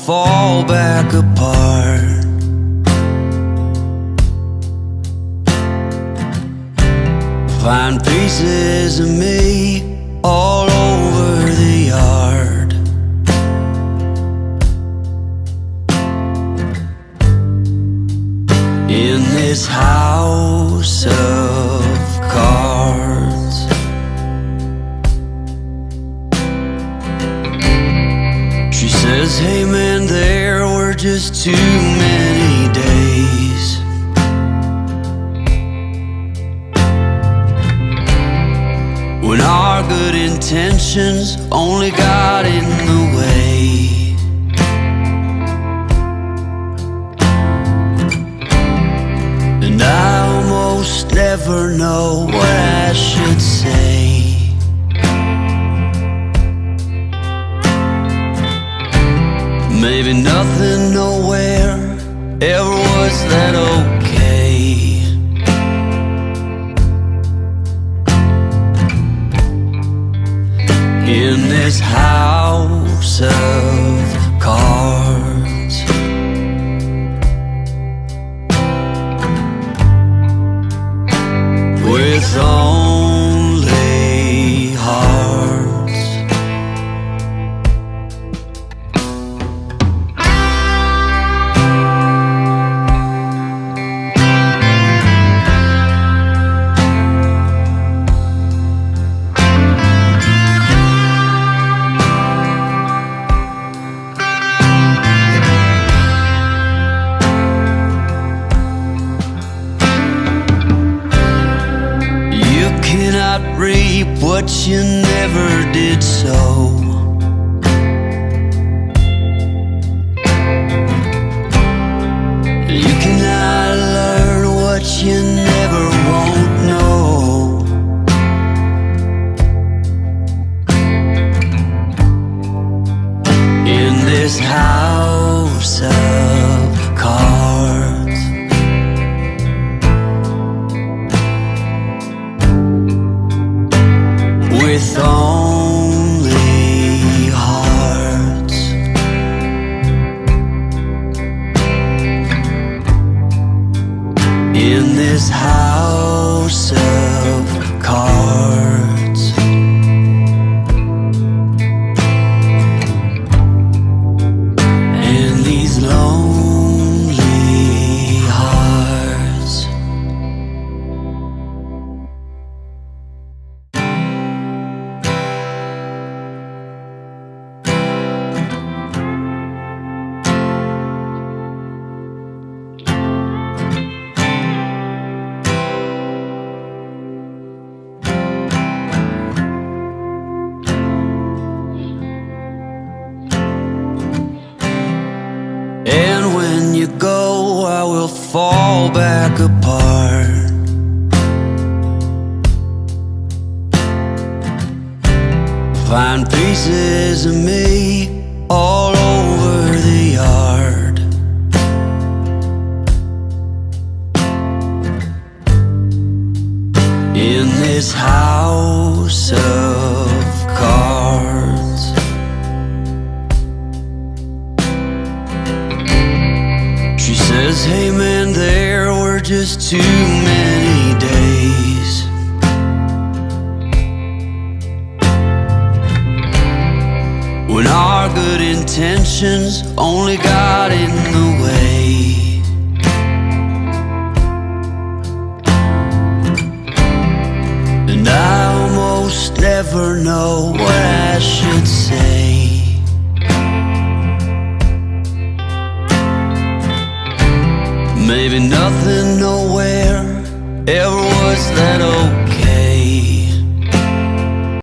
fall back apart. Find pieces of me all over the yard. In this house of cards, she says, hey man, there were just too many days. When our good intentions only got in the way. And I almost never know what I should say. Maybe nothing nowhere ever was that okay. In this house of cards, with only hearts. Reap what you never did sow. You cannot learn what you never won't know. In this house of cards, with only hearts. In this house of cards, and these lonely hearts. And when you go, I will fall back apart. Find pieces of me all over the yard. In this house of cards, she says, hey man, there were just too many days. When our good intentions only got in the way. And I almost never know what I should say.